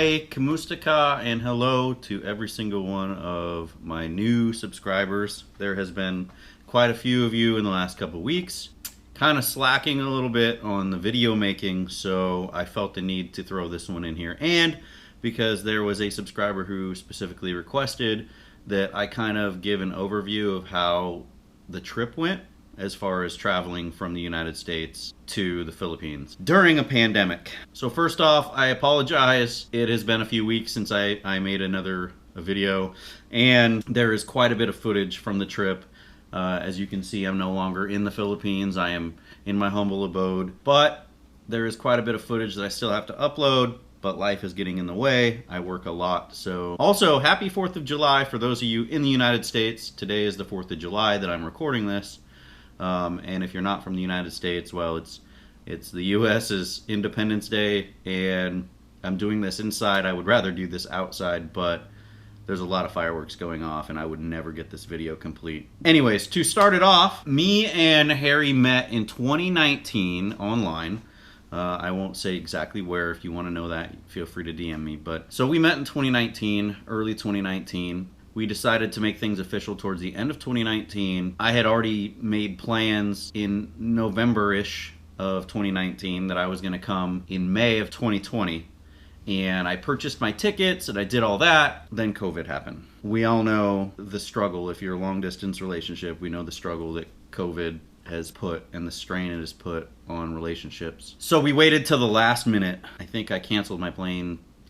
Hi, kamusta ka, and hello to every single one of my new subscribers. There has been quite a few of you in the last couple of weeks. Kind of slacking a little bit on the video making, so I felt the need to throw this one in here. And because there was a subscriber who specifically requested that I kind of give an overview of how the trip went as far as traveling from the United States to the Philippines during a pandemic. So first off, I apologize. It has been a few weeks since I made another video, and there is quite a bit of footage from the trip. As you can see, I'm no longer in the Philippines. I am in my humble abode, but there is quite a bit of footage that I still have to upload, but life is getting in the way. I work a lot. So also, happy 4th of July for those of you in the United States. Today is the 4th of July that I'm recording this. And if you're not from the United States, well, it's the U.S.'s Independence Day, and I'm doing this inside. I would rather do this outside, but there's a lot of fireworks going off, and I would never get this video complete. Anyways, to start it off, me and Harry met in 2019 online. I won't say exactly where. If you want to know that, feel free to DM me. But so we met in 2019, early 2019. We decided to make things official towards the end of 2019. I had already made plans in November-ish of 2019 that I was going to come in May of 2020. And I purchased my tickets and I did all that. Then COVID happened. We all know the struggle. If you're a long-distance relationship, we know the struggle that COVID has put and the strain it has put on relationships. So we waited till the last minute. I think I canceled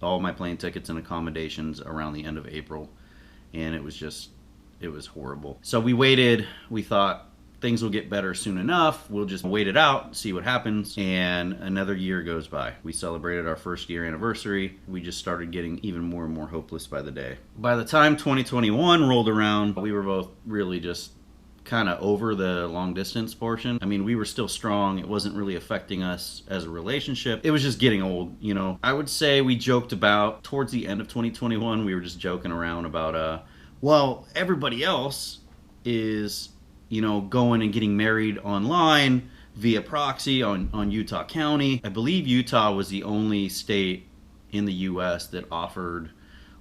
all my plane tickets and accommodations around the end of April. And it was horrible. So we waited. We thought things will get better soon enough. We'll just wait it out, see what happens. And another year goes by. We celebrated our first year anniversary. We just started getting even more and more hopeless by the day. By the time 2021 rolled around, we were both really just kind of over the long distance portion. I mean, we were still strong. It wasn't really affecting us as a relationship. It was just getting old, you know. I would say we joked about, towards the end of 2021, we were just joking around about, well, everybody else is, you know, going and getting married online via proxy on Utah County. I believe Utah was the only state in the US that offered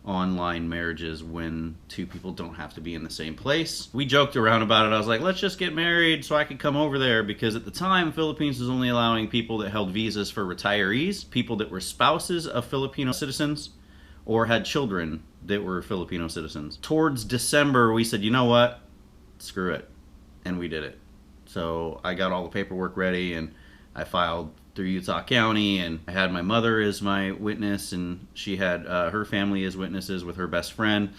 online marriages when two people don't have to be in the same place. We joked around about it. I was like, let's just get married so I could come over there, because at the time, Philippines was only allowing people that held visas for retirees, people that were spouses of Filipino citizens, or had children that were Filipino citizens. Towards December, we said, you know what? Screw it. And we did it. So I got all the paperwork ready, and I filed through Utah County, and I had my mother as my witness, and she had her family as witnesses with her best friend.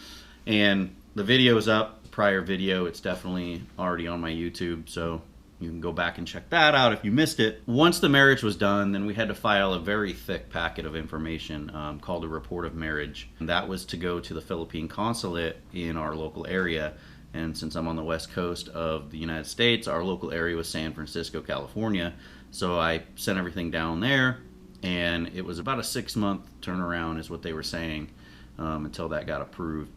And the video is up, prior video. It's definitely already on my YouTube, so you can go back and check that out if you missed it. Once the marriage was done, then we had to file a very thick packet of information called a report of marriage. And that was to go to the Philippine consulate in our local area. And since I'm on the west coast of the United States, our local area was San Francisco, California. So I sent everything down there, and it was about a 6-month turnaround is what they were saying until that got approved.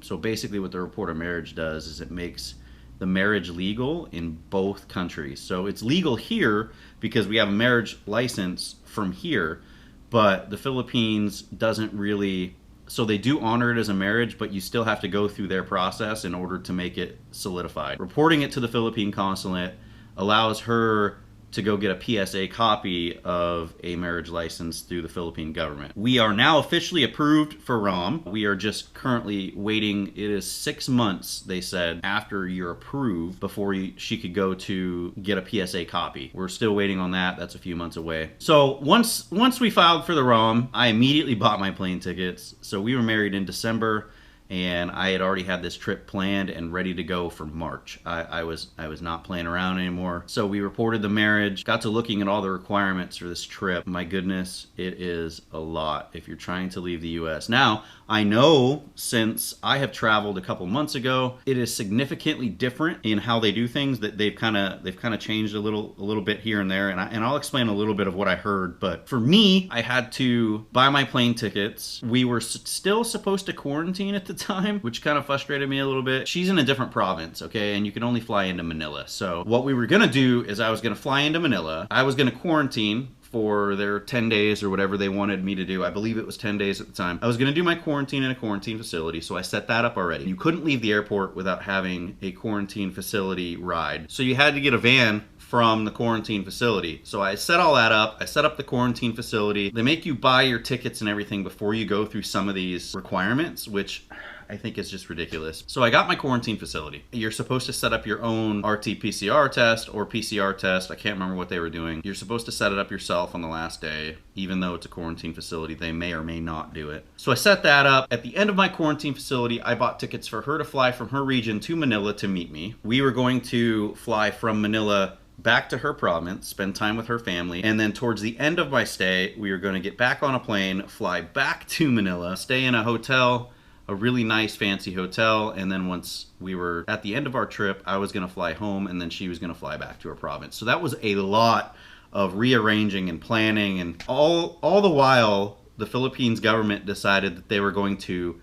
So basically what the report of marriage does is it makes the marriage legal in both countries. So it's legal here because we have a marriage license from here, but the Philippines doesn't really. So they do honor it as a marriage, but you still have to go through their process in order to make it solidified. Reporting it to the Philippine consulate allows her to go get a PSA copy of a marriage license through the Philippine government. We are now officially approved for ROM. We are just currently waiting. It is 6 months, they said, after you're approved before she could go to get a PSA copy. We're still waiting on that. That's a few months away. So once we filed for the ROM, I immediately bought my plane tickets. So we were married in December, and I had already had this trip planned and ready to go for March. I was not playing around anymore. So we reported the marriage, got to looking at all the requirements for this trip. My goodness, it is a lot if you're trying to leave the US. Now, I know since I have traveled a couple months ago, it is significantly different in how they do things. That they've kind of changed a little bit here and there, and I'll explain a little bit of what I heard. But for me, I had to buy my plane tickets. We were still supposed to quarantine at the time, which kind of frustrated me a little bit. She's in a different province, okay, and you can only fly into Manila. So what we were gonna do is I was gonna fly into Manila. I was gonna quarantine for their 10 days or whatever they wanted me to do. I believe it was 10 days at the time. I was going to do my quarantine in a quarantine facility, so I set that up already. You couldn't leave the airport without having a quarantine facility ride. So you had to get a van from the quarantine facility. So I set all that up. I set up the quarantine facility. They make you buy your tickets and everything before you go through some of these requirements, which I think is just ridiculous. So I got my quarantine facility. You're supposed to set up your own RT-PCR test or PCR test. I can't remember what they were doing. You're supposed to set it up yourself on the last day. Even though it's a quarantine facility, they may or may not do it. So I set that up. At the end of my quarantine facility, I bought tickets for her to fly from her region to Manila to meet me. We were going to fly from Manila back to her province, spend time with her family, and then towards the end of my stay, we were going to get back on a plane, fly back to Manila, stay in a hotel, a really nice fancy hotel, and then once we were at the end of our trip, I was going to fly home, and then she was going to fly back to her province. So that was a lot of rearranging and planning, and all the while, the Philippines government decided that they were going to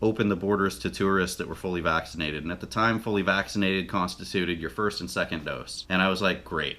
open the borders to tourists that were fully vaccinated. And at the time, fully vaccinated constituted your first and second dose. And I was like, great.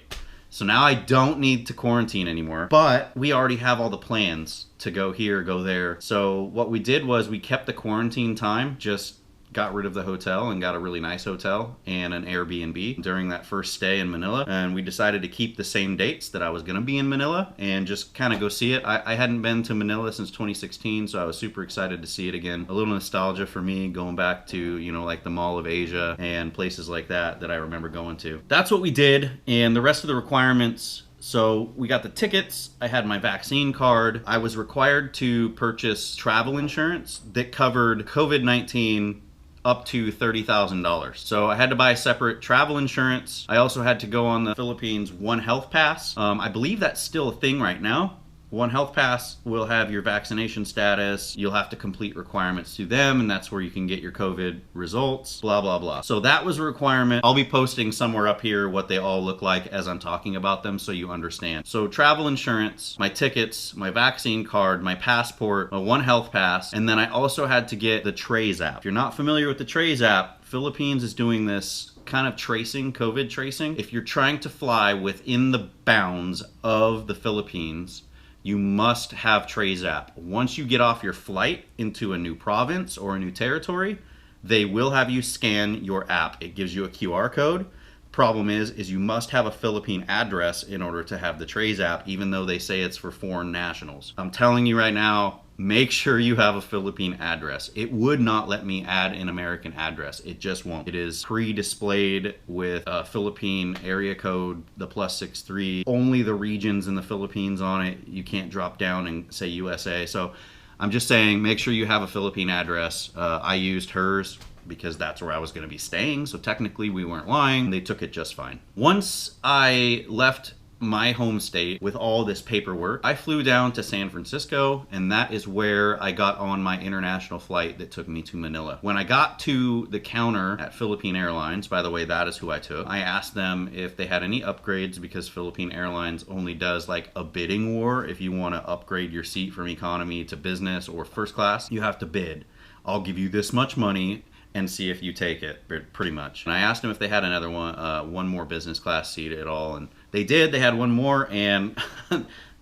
So now I don't need to quarantine anymore, but we already have all the plans to go here, go there. So what we did was we kept the quarantine time, just got rid of the hotel and got a really nice hotel and an Airbnb during that first stay in Manila. And we decided to keep the same dates that I was going to be in Manila and just kind of go see it. I hadn't been to Manila since 2016, so I was super excited to see it again. A little nostalgia for me going back to, you know, like the Mall of Asia and places like that I remember going to. That's what we did, and the rest of the requirements. So we got the tickets, I had my vaccine card, I was required to purchase travel insurance that covered COVID-19 up to $30,000. So I had to buy separate travel insurance. I also had to go on the Philippines One Health Pass. I believe that's still a thing right now. One Health Pass will have your vaccination status. You'll have to complete requirements to them, and that's where you can get your COVID results, blah, blah, blah. So that was a requirement. I'll be posting somewhere up here what they all look like as I'm talking about them so you understand. So travel insurance, my tickets, my vaccine card, my passport, a One Health Pass, and then I also had to get the Trace app. If you're not familiar with the Trace app, Philippines is doing this kind of tracing, COVID tracing. If you're trying to fly within the bounds of the Philippines, you must have Trace app. Once you get off your flight into a new province or a new territory, they will have you scan your app. It gives you a QR code. Problem is you must have a Philippine address in order to have the Trace app, even though they say it's for foreign nationals. I'm telling you right now, make sure you have a Philippine address. It would not let me add an American address. It just won't. It is pre-displayed with a Philippine area code, the +63. Only the regions in the Philippines on it. You can't drop down and say USA. So I'm just saying, make sure you have a Philippine address. I used hers because that's where I was going to be staying. So technically we weren't lying. They took it just fine. Once I left my home state with all this paperwork, I flew down to San Francisco, and that is where I got on my international flight that took me to Manila. When I got to the counter at Philippine Airlines, by the way, that is who I took, I asked them if they had any upgrades because Philippine Airlines only does like a bidding war. If you want to upgrade your seat from economy to business or first class, you have to bid. I'll give you this much money and see if you take it, pretty much. And I asked them if they had another one more business class seat at all, and they did. They had one more, and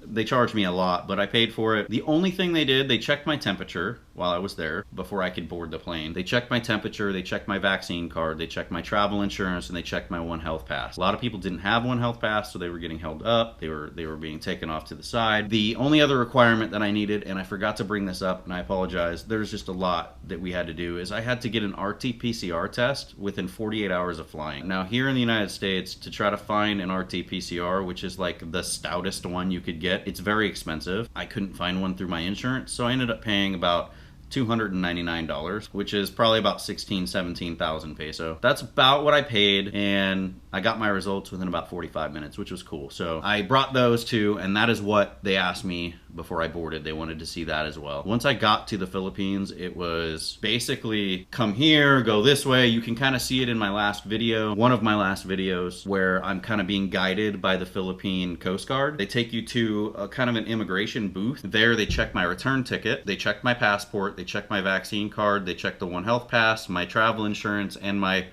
they charged me a lot, but I paid for it. The only thing they did, they checked my temperature while I was there before I could board the plane. They checked my temperature, they checked my vaccine card, they checked my travel insurance, and they checked my One Health Pass. A lot of people didn't have One Health Pass, so they were getting held up. They were being taken off to the side. The only other requirement that I needed, and I forgot to bring this up, and I apologize, there's just a lot that we had to do, is I had to get an RT-PCR test within 48 hours of flying. Now, here in the United States, to try to find an RT-PCR, which is like the stoutest one you could get, it's very expensive. I couldn't find one through my insurance, so I ended up paying about $299, which is probably about 17,000 peso. That's about what I paid, and I got my results within about 45 minutes, which was cool. So I brought those too, and that is what they asked me before I boarded. They wanted to see that as well. Once I got to the Philippines, it was basically come here, go this way. You can kind of see it in my last video, one of my last videos, where I'm kind of being guided by the Philippine Coast Guard. They take you to a kind of an immigration booth. There they check my return ticket, they check my passport, they check my vaccine card, they check the One Health Pass, my travel insurance, and my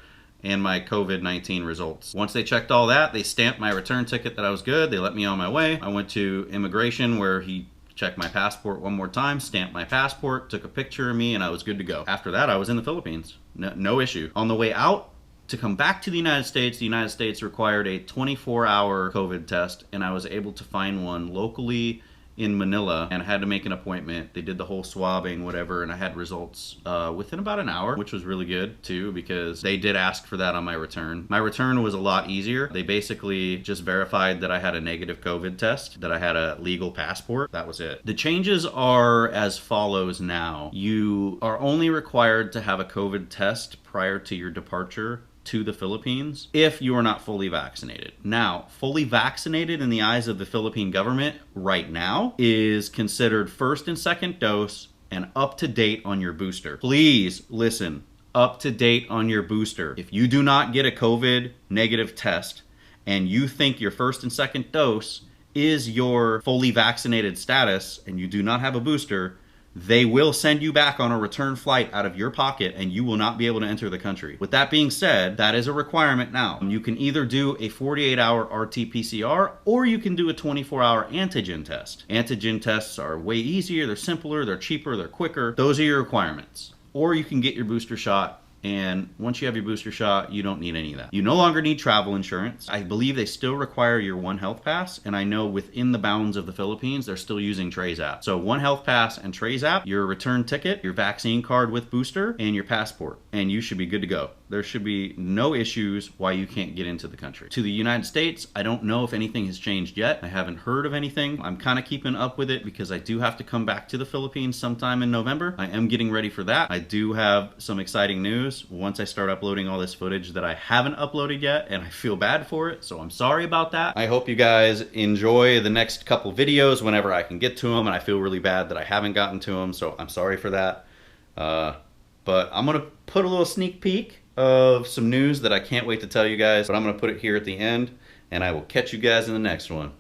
and my COVID-19 results. Once they checked all that, they stamped my return ticket that I was good. They let me on my way. I went to immigration where he checked my passport one more time, stamped my passport, took a picture of me, and I was good to go. After that, I was in the Philippines. No issue. On the way out, to come back to the United States required a 24-hour COVID test, and I was able to find one locally in Manila, and I had to make an appointment. They did the whole swabbing, whatever, and I had results within about an hour, which was really good too, because they did ask for that on my return. My return was a lot easier. They basically just verified that I had a negative COVID test, that I had a legal passport. That was it. The changes are as follows now. You are only required to have a COVID test prior to your departure to the Philippines if you are not fully vaccinated. Now, fully vaccinated in the eyes of the Philippine government right now is considered first and second dose and up to date on your booster. Please listen, up to date on your booster. If you do not get a COVID negative test and you think your first and second dose is your fully vaccinated status and you do not have a booster, they will send you back on a return flight out of your pocket and you will not be able to enter the country. With that being said, that is a requirement now. You can either do a 48-hour RT-PCR or you can do a 24-hour antigen test. Antigen tests are way easier, they're simpler, they're cheaper, they're quicker. Those are your requirements. Or you can get your booster shot, and once you have your booster shot, you don't need any of that. You no longer need travel insurance. I believe they still require your One Health Pass, and I know within the bounds of the Philippines, they're still using Trey's app. So One Health Pass and Trey's app, your return ticket, your vaccine card with booster, and your passport, and you should be good to go. There should be no issues why you can't get into the country. To the United States, I don't know if anything has changed yet. I haven't heard of anything. I'm kind of keeping up with it because I do have to come back to the Philippines sometime in November. I am getting ready for that. I do have some exciting news once I start uploading all this footage that I haven't uploaded yet, and I feel bad for it, so I'm sorry about that. I hope you guys enjoy the next couple videos whenever I can get to them, and I feel really bad that I haven't gotten to them, so I'm sorry for that. But I'm gonna put a little sneak peek of some news that I can't wait to tell you guys, but I'm gonna put it here at the end, and I will catch you guys in the next one.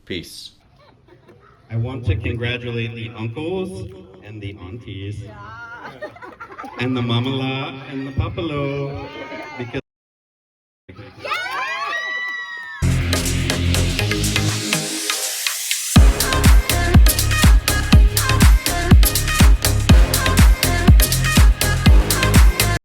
Peace. I want to congratulate the uncles and the aunties and the mamala and the papalo